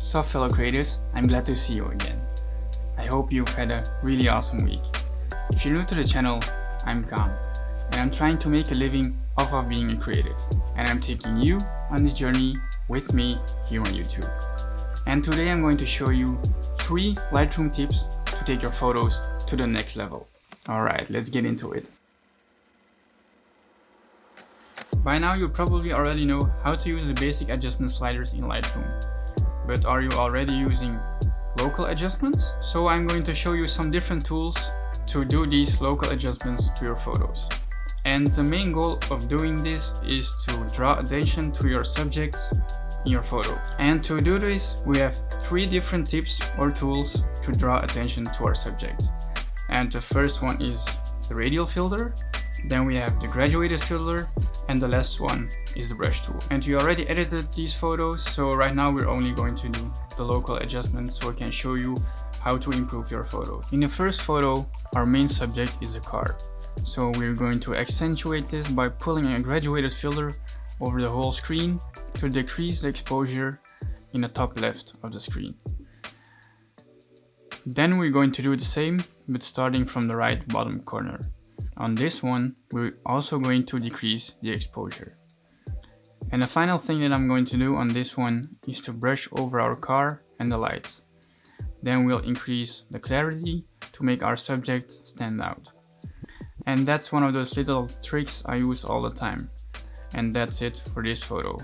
So fellow creators, I'm glad to see you again. I hope you've had a really awesome week. If you're new to the channel, I'm Khan, and I'm trying to make a living off of being a creative, and I'm taking you on this journey with me here on YouTube. And today I'm going to show you 3 Lightroom tips to take your photos to the next level. Alright, let's get into it. By now you probably already know how to use the basic adjustment sliders in Lightroom. But are you already using local adjustments? So I'm going to show you some different tools to do these local adjustments to your photos. And the main goal of doing this is to draw attention to your subject in your photo. And to do this, we have 3 different tips or tools to draw attention to our subject. And the first one is the radial filter. Then we have the graduated filter, and the last one is the brush tool. And we already edited these photos, so right now we're only going to do the local adjustments so I can show you how to improve your photo. In the first photo, our main subject is a car. So we're going to accentuate this by pulling a graduated filter over the whole screen to decrease the exposure in the top left of the screen. Then we're going to do the same, but starting from the right bottom corner. On this one, we're also going to decrease the exposure. And the final thing that I'm going to do on this one is to brush over our car and the lights. Then we'll increase the clarity to make our subject stand out. And that's one of those little tricks I use all the time. And that's it for this photo.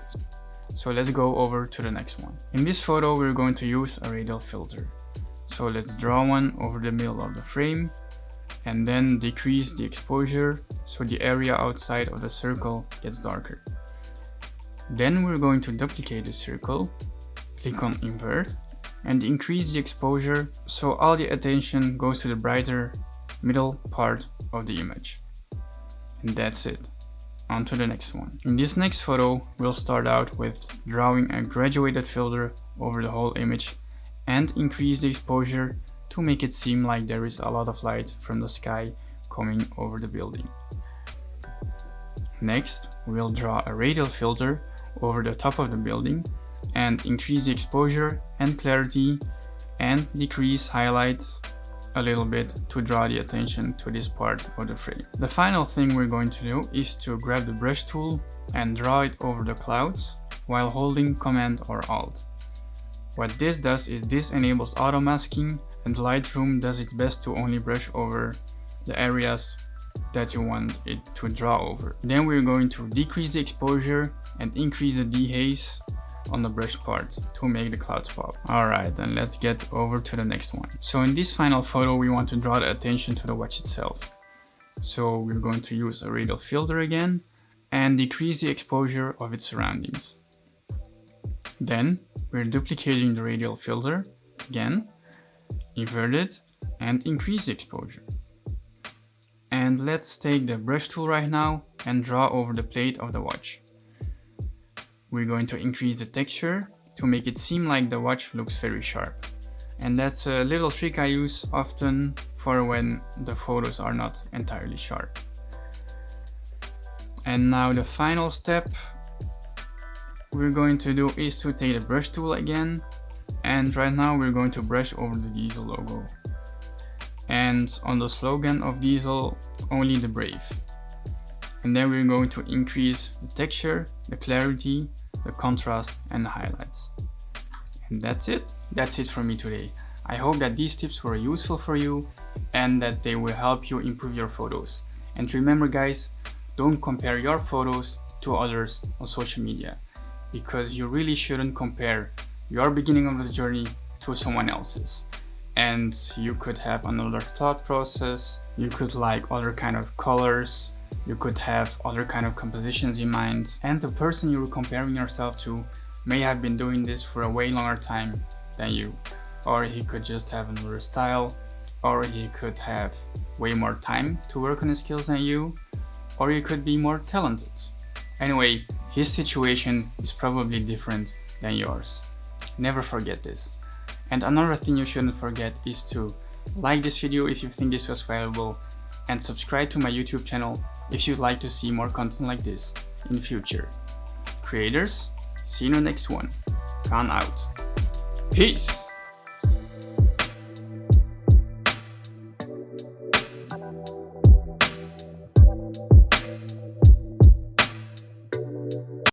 So let's go over to the next one. In this photo, we're going to use a radial filter. So let's draw one over the middle of the frame, and then decrease the exposure so the area outside of the circle gets darker. Then we're going to duplicate the circle, click on invert, and increase the exposure so all the attention goes to the brighter middle part of the image. And that's it. On to the next one. In this next photo, we'll start out with drawing a graduated filter over the whole image and increase the exposure to make it seem like there is a lot of light from the sky coming over the building. Next, we'll draw a radial filter over the top of the building and increase the exposure and clarity and decrease highlights a little bit to draw the attention to this part of the frame. The final thing we're going to do is to grab the brush tool and draw it over the clouds while holding Command or Alt. What this does is this enables auto masking, and Lightroom does its best to only brush over the areas that you want it to draw over. Then we're going to decrease the exposure and increase the dehaze on the brush part to make the clouds pop. Alright, then let's get over to the next one. So in this final photo, we want to draw the attention to the watch itself. So we're going to use a radial filter again and decrease the exposure of its surroundings. Then we're duplicating the radial filter again, invert it, and increase the exposure. And let's take the brush tool right now and draw over the plate of the watch. We're going to increase the texture to make it seem like the watch looks very sharp. And that's a little trick I use often for when the photos are not entirely sharp. And now the final step we're going to do is to take the brush tool again, and right now we're going to brush over the Diesel logo. And on the slogan of Diesel, only the brave. And then we're going to increase the texture, the clarity, the contrast, and the highlights. And that's it. That's it for me today. I hope that these tips were useful for you and that they will help you improve your photos. And remember guys, don't compare your photos to others on social media, because you really shouldn't compare your beginning of the journey to someone else's. And you could have another thought process, you could like other kind of colors, you could have other kind of compositions in mind, and the person you're comparing yourself to may have been doing this for a way longer time than you. Or he could just have another style, or he could have way more time to work on his skills than you, or he could be more talented. Anyway, his situation is probably different than yours. Never forget this. And another thing you shouldn't forget is to like this video if you think this was valuable, and subscribe to my YouTube channel if you'd like to see more content like this in the future. Creators, see you in the next one. Khan out. Peace.